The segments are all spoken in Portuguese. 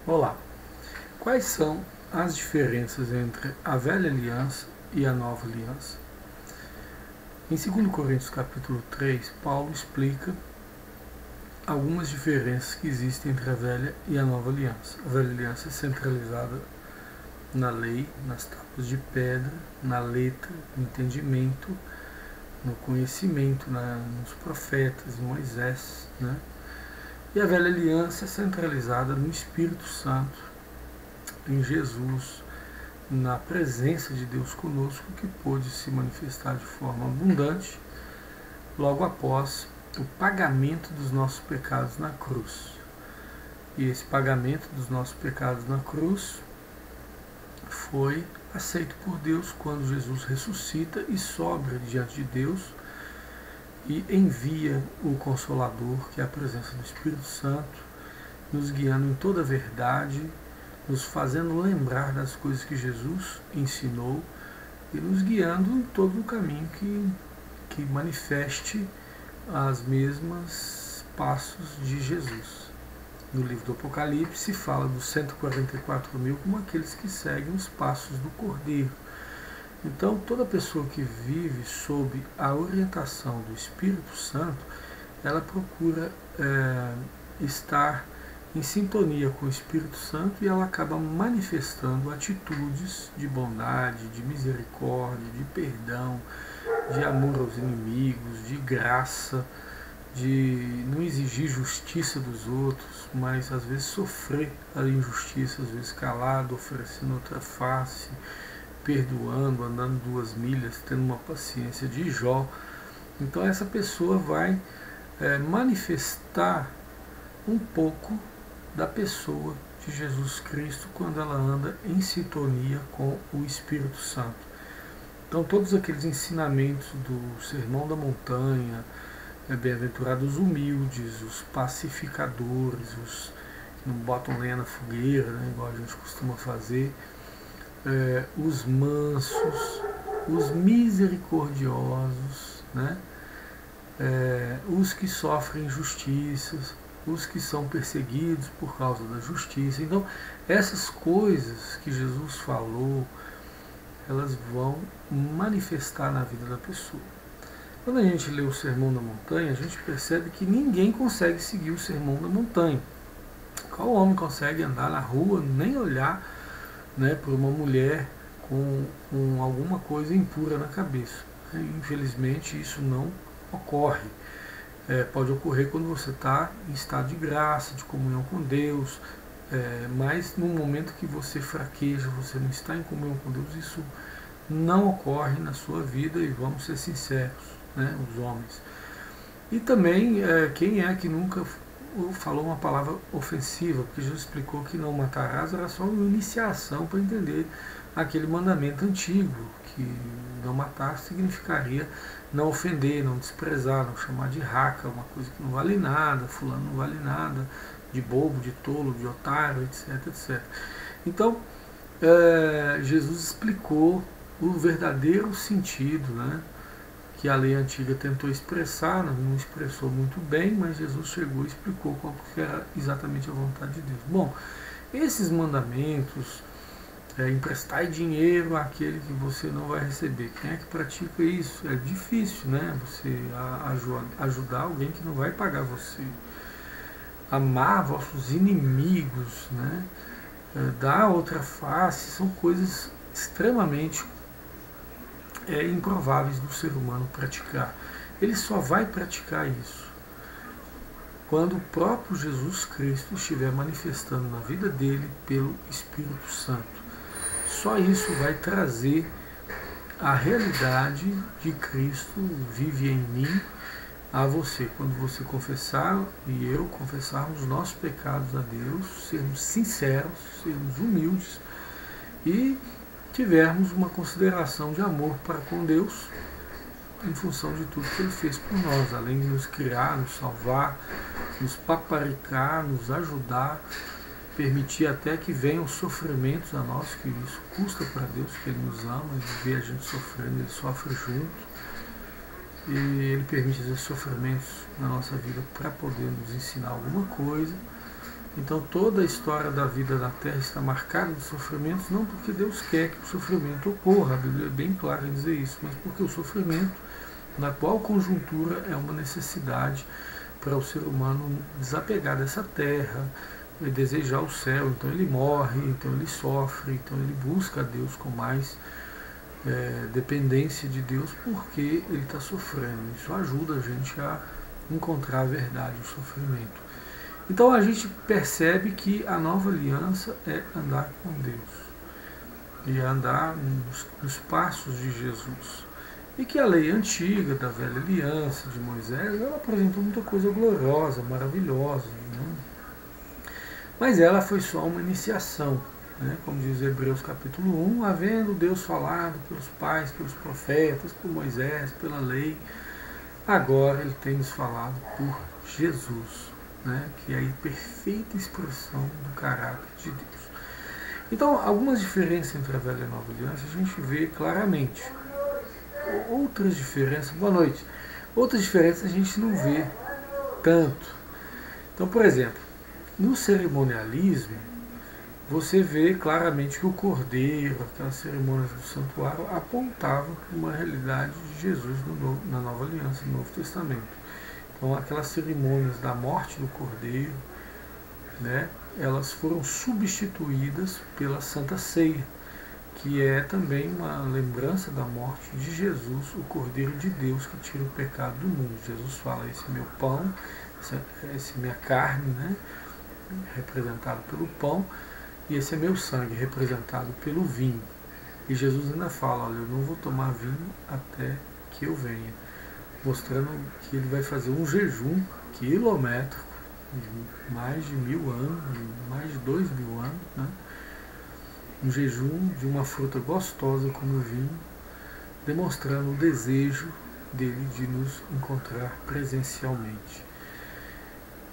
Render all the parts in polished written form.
Olá, quais são as diferenças entre a velha aliança e a nova aliança? Em 2 Coríntios capítulo 3, Paulo explica algumas diferenças que existem entre a velha e a nova aliança. A velha aliança é centralizada na lei, nas tábuas de pedra, na letra, no entendimento, no conhecimento, nos profetas, em Moisés, né? E a velha aliança é centralizada no Espírito Santo, em Jesus, na presença de Deus conosco, que pôde se manifestar de forma abundante logo após o pagamento dos nossos pecados na cruz. E esse pagamento dos nossos pecados na cruz foi aceito por Deus quando Jesus ressuscita e sobe diante de Deus e envia o Consolador, que é a presença do Espírito Santo, nos guiando em toda a verdade, nos fazendo lembrar das coisas que Jesus ensinou e nos guiando em todo o caminho que manifeste as mesmas passos de Jesus. No livro do Apocalipse fala dos 144 mil como aqueles que seguem os passos do Cordeiro. Então, toda pessoa que vive sob a orientação do Espírito Santo, ela procura estar em sintonia com o Espírito Santo e ela acaba manifestando atitudes de bondade, de misericórdia, de perdão, de amor aos inimigos, de graça, de não exigir justiça dos outros, mas às vezes sofrer a injustiça, às vezes calado, oferecendo outra face, perdoando, andando 2 milhas, tendo uma paciência de Jó. Então essa pessoa vai manifestar um pouco da pessoa de Jesus Cristo quando ela anda em sintonia com o Espírito Santo. Então todos aqueles ensinamentos do Sermão da Montanha, bem-aventurados os humildes, os pacificadores, os que não botam lenha na fogueira, né, igual a gente costuma fazer, os mansos, os misericordiosos, né, os que sofrem injustiças, os que são perseguidos por causa da justiça. Então, essas coisas que Jesus falou, elas vão manifestar na vida da pessoa. Quando a gente lê o Sermão da Montanha, a gente percebe que ninguém consegue seguir o Sermão da Montanha. Qual homem consegue andar na rua, nem olhar, né, para uma mulher com alguma coisa impura na cabeça? Infelizmente, isso não ocorre. Pode ocorrer quando você está em estado de graça, de comunhão com Deus, mas no momento que você fraqueja, você não está em comunhão com Deus, isso não ocorre na sua vida, e vamos ser sinceros, né, os homens. E também, quem é que nunca falou uma palavra ofensiva? Porque Jesus explicou que não matarás era só uma iniciação para entender aquele mandamento antigo, que não matar significaria não ofender, não desprezar, não chamar de raca, uma coisa que não vale nada, fulano não vale nada, de bobo, de tolo, de otário, etc, etc. Então, Jesus explicou o verdadeiro sentido, né, que a lei antiga tentou expressar, não expressou muito bem, mas Jesus chegou e explicou qual que era exatamente a vontade de Deus. Bom, esses mandamentos, emprestar dinheiro àquele que você não vai receber. Quem é que pratica isso? É difícil, né? Você ajudar alguém que não vai pagar você. Amar vossos inimigos, né? Dar outra face, são coisas extremamente improváveis do ser humano praticar. Ele só vai praticar isso quando o próprio Jesus Cristo estiver manifestando na vida dele pelo Espírito Santo. Só isso vai trazer a realidade de Cristo vive em mim a você. Quando você confessar e eu confessarmos os nossos pecados a Deus, sermos sinceros, sermos humildes e tivermos uma consideração de amor para com Deus em função de tudo que Ele fez por nós, além de nos criar, nos salvar, nos paparicar, nos ajudar, permitir até que venham sofrimentos a nós, que isso custa para Deus, que Ele nos ama, Ele vê a gente sofrendo, Ele sofre junto, e Ele permite esses sofrimentos na nossa vida para poder nos ensinar alguma coisa. Então toda a história da vida na Terra está marcada de sofrimentos, não porque Deus quer que o sofrimento ocorra, a Bíblia é bem clara em dizer isso, mas porque o sofrimento, na atual conjuntura, é uma necessidade para o ser humano desapegar dessa terra e desejar o céu. Então ele morre, então ele sofre, então ele busca a Deus com mais dependência de Deus, porque ele está sofrendo. Isso ajuda a gente a encontrar a verdade, o sofrimento. Então a gente percebe que a nova aliança é andar com Deus e andar nos passos de Jesus. E que a lei antiga, da velha aliança, de Moisés, ela apresentou muita coisa gloriosa, maravilhosa, né? Mas ela foi só uma iniciação, né? Como diz Hebreus capítulo 1, havendo Deus falado pelos pais, pelos profetas, por Moisés, pela lei, agora Ele tem nos falado por Jesus, né? Que é a perfeita expressão do caráter de Deus. Então, algumas diferenças entre a velha e a nova aliança a gente vê claramente. Outras diferenças, boa noite, outras diferenças a gente não vê tanto. Então, por exemplo, no cerimonialismo, você vê claramente que o cordeiro, aquelas cerimônias do santuário, apontavam para uma realidade de Jesus na nova aliança, no Novo Testamento. Então, aquelas cerimônias da morte do cordeiro, né, elas foram substituídas pela Santa Ceia, que é também uma lembrança da morte de Jesus, o Cordeiro de Deus que tira o pecado do mundo. Jesus fala, esse é meu pão, essa é minha carne, né, representado pelo pão, e esse é meu sangue, representado pelo vinho. E Jesus ainda fala, olha, eu não vou tomar vinho até que eu venha, mostrando que ele vai fazer um jejum quilométrico, de mais de 1000 anos, mais de 2000 anos, né? Um jejum de uma fruta gostosa como o vinho, demonstrando o desejo dele de nos encontrar presencialmente.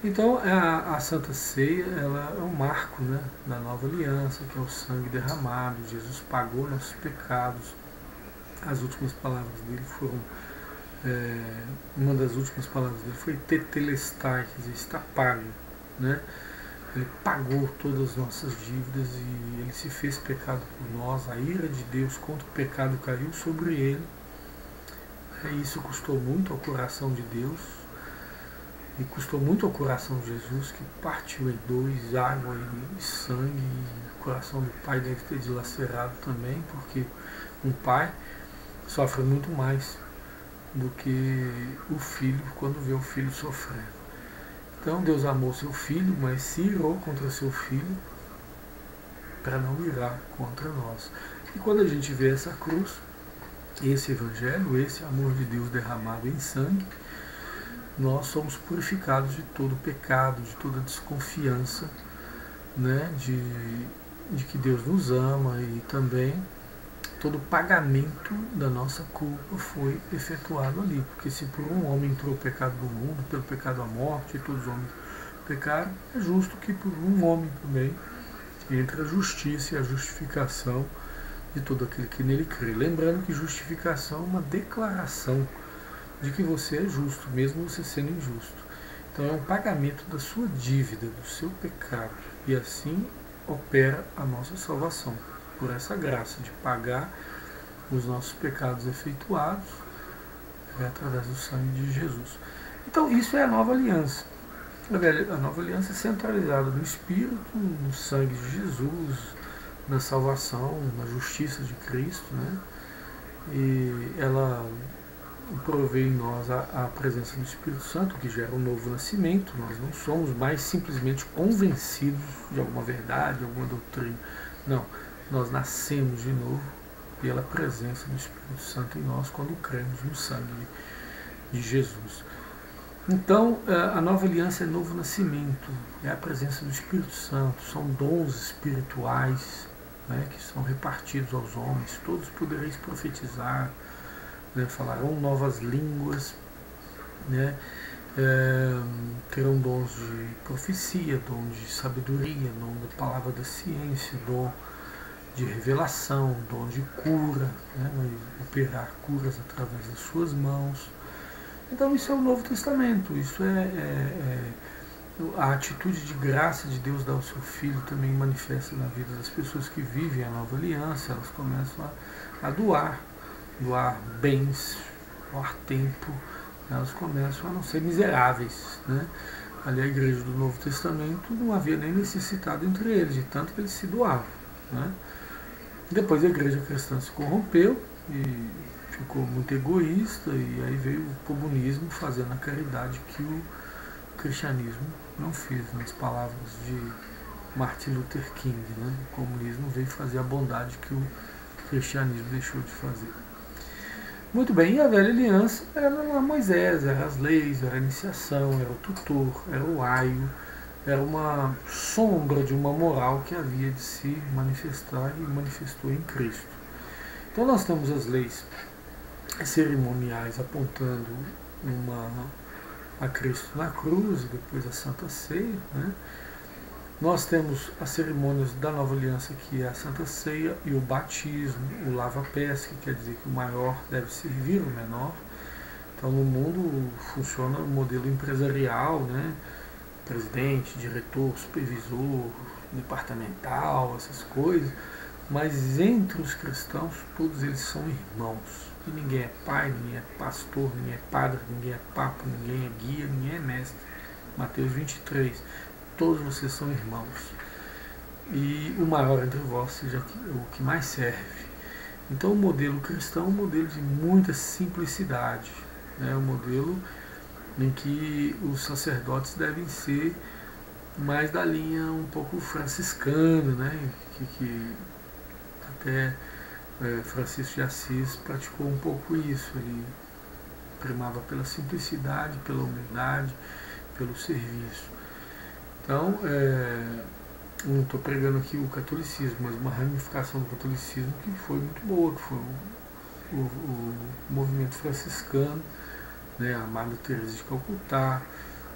Então a Santa Ceia, ela é um marco, né, da nova aliança, que é o sangue derramado. Jesus pagou nossos pecados. As últimas palavras dele foram, uma das últimas palavras dele foi tetelestai, quer dizer, está pago, né? Ele pagou todas as nossas dívidas e ele se fez pecado por nós. A ira de Deus contra o pecado caiu sobre ele. Isso custou muito ao coração de Deus e custou muito ao coração de Jesus, que partiu em dois, água e sangue. E o coração do pai deve ter dilacerado também, porque um pai sofre muito mais do que o filho quando vê o filho sofrendo. Então Deus amou seu filho, mas se irou contra seu filho para não irar contra nós. E quando a gente vê essa cruz, esse evangelho, esse amor de Deus derramado em sangue, nós somos purificados de todo pecado, de toda desconfiança, né, de que Deus nos ama, e também todo o pagamento da nossa culpa foi efetuado ali. Porque se por um homem entrou o pecado do mundo, pelo pecado a morte, e todos os homens pecaram, é justo que por um homem também entre a justiça e a justificação de todo aquele que nele crê. Lembrando que justificação é uma declaração de que você é justo, mesmo você sendo injusto. Então é um pagamento da sua dívida, do seu pecado, e assim opera a nossa salvação, por essa graça de pagar os nossos pecados efetuados através do sangue de Jesus. Então isso é a nova aliança. A nova aliança é centralizada no Espírito, no sangue de Jesus, na salvação, na justiça de Cristo, né? E ela provê em nós a presença do Espírito Santo, que gera um novo nascimento. Nós não somos mais simplesmente convencidos de alguma verdade, de alguma doutrina. Não, nós nascemos de novo pela presença do Espírito Santo em nós quando cremos no sangue de Jesus. Então, a nova aliança é novo nascimento, é a presença do Espírito Santo, são dons espirituais, né, que são repartidos aos homens. Todos podereis profetizar, né, falarão novas línguas, né, terão dons de profecia, dom de sabedoria, dom da palavra da ciência, dom de revelação, dom de cura, né, operar curas através das suas mãos. Então isso é o Novo Testamento, isso é a atitude de graça de Deus dar ao seu Filho também manifesta na vida das pessoas que vivem a nova aliança. Elas começam a doar bens, doar tempo, elas começam a não ser miseráveis, né? Ali a igreja do Novo Testamento não havia nem necessitado entre eles, de tanto que eles se doavam, né? Depois a igreja cristã se corrompeu e ficou muito egoísta, e aí veio o comunismo fazendo a caridade que o cristianismo não fez, nas palavras de Martin Luther King, né? O comunismo veio fazer a bondade que o cristianismo deixou de fazer. Muito bem, e a velha aliança era Moisés, eram as leis, era a iniciação, era o tutor, era o aio, era uma sombra de uma moral que havia de se manifestar e manifestou em Cristo. Então nós temos as leis cerimoniais apontando a Cristo na cruz e depois a Santa Ceia, né? Nós temos as cerimônias da Nova Aliança, que é a Santa Ceia e o batismo, o lava-pés, que quer dizer que o maior deve servir o menor. Então no mundo funciona o modelo empresarial, né? Presidente, diretor, supervisor, departamental, essas coisas. Mas entre os cristãos, todos eles são irmãos. E ninguém é pai, ninguém é pastor, ninguém é padre, ninguém é papa, ninguém é guia, ninguém é mestre. Mateus 23. Todos vocês são irmãos. E o maior entre vós seja o que mais serve. Então o modelo cristão é um modelo de muita simplicidade. É um modelo em que os sacerdotes devem ser mais da linha um pouco franciscana, né? que até Francisco de Assis praticou um pouco isso. Ele primava pela simplicidade, pela humildade, pelo serviço. Então, não estou pregando aqui o catolicismo, mas uma ramificação do catolicismo que foi muito boa, que foi o movimento franciscano, né, a Madre Teresa de Calcutá,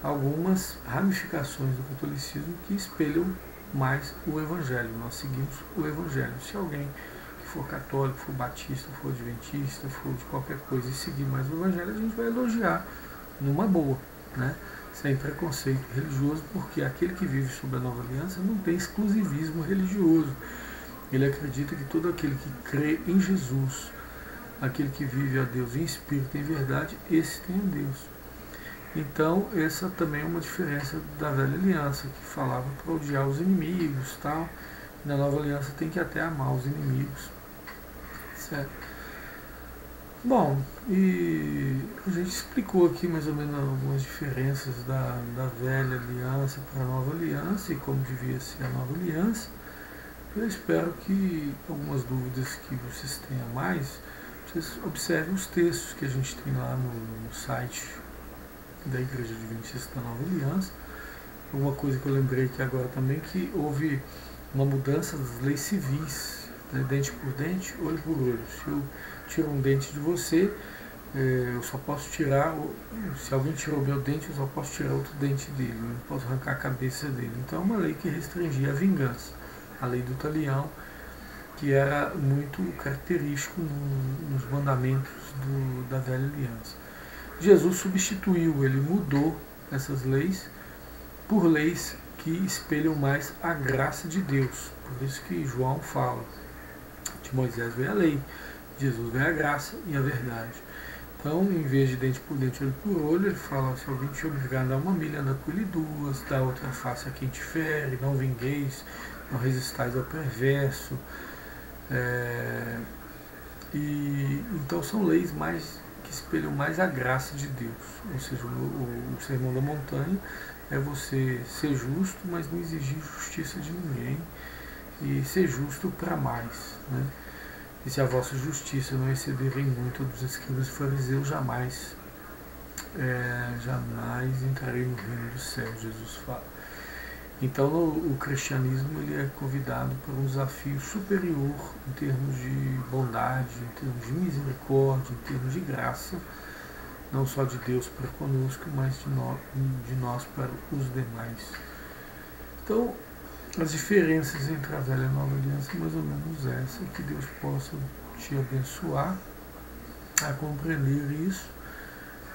algumas ramificações do catolicismo que espelham mais o Evangelho. Nós seguimos o Evangelho. Se alguém que for católico, for batista, for adventista, for de qualquer coisa e seguir mais o Evangelho, a gente vai elogiar numa boa, né? Sem preconceito religioso, porque aquele que vive sob a nova aliança não tem exclusivismo religioso. Ele acredita que todo aquele que crê em Jesus, aquele que vive a Deus em espírito e em verdade, esse tem a Deus. Então, essa também é uma diferença da velha aliança, que falava para odiar os inimigos, tal. Na nova aliança tem que até amar os inimigos, certo? Bom, e a gente explicou aqui mais ou menos algumas diferenças da velha aliança para a nova aliança e como devia ser a nova aliança. Eu espero que algumas dúvidas que vocês tenham mais, vocês observem os textos que a gente tem lá no site da Igreja Adventista da Nova Aliança. Uma coisa que eu lembrei aqui agora também, que houve uma mudança das leis civis, né? Dente por dente, olho por olho. Se eu tiro um dente de você, eu só posso tirar, se alguém tirou meu dente, eu só posso tirar outro dente dele, eu não posso arrancar a cabeça dele. Então é uma lei que restringia a vingança, a lei do talião, que era muito característico nos mandamentos da velha aliança. Jesus substituiu, ele mudou essas leis por leis que espelham mais a graça de Deus. Por isso que João fala, de Moisés veio a lei, Jesus veio a graça e a verdade. Então, em vez de dente por dente, olho por olho, ele fala, se alguém te obrigar a dar uma milha, anda com ele duas, dá outra face a quem te fere, não vingueis, não resistais ao perverso. Então são leis que espelham mais a graça de Deus. Ou seja, o Sermão da Montanha é você ser justo, mas não exigir justiça de ninguém, e ser justo para mais, né? E se a vossa justiça não excederem muito dos escribas e fariseus, jamais entrarei no reino dos céus, Jesus fala. Então o cristianismo ele é convidado para um desafio superior em termos de bondade, em termos de misericórdia, em termos de graça, não só de Deus para conosco, mas de nós para os demais. Então, as diferenças entre a velha e a nova aliança mais ou menos essa, que Deus possa te abençoar a compreender isso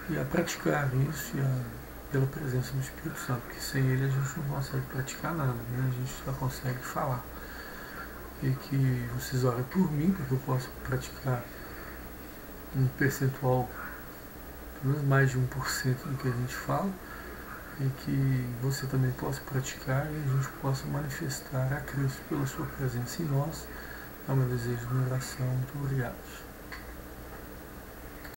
e a praticar isso e a pela presença do Espírito Santo, porque sem ele a gente não consegue praticar nada, né? A gente só consegue falar. E que vocês orem por mim, para que eu possa praticar um percentual, pelo menos mais de 1% do que a gente fala, e que você também possa praticar e a gente possa manifestar a Cristo pela sua presença em nós. É o meu desejo de oração. Muito obrigado.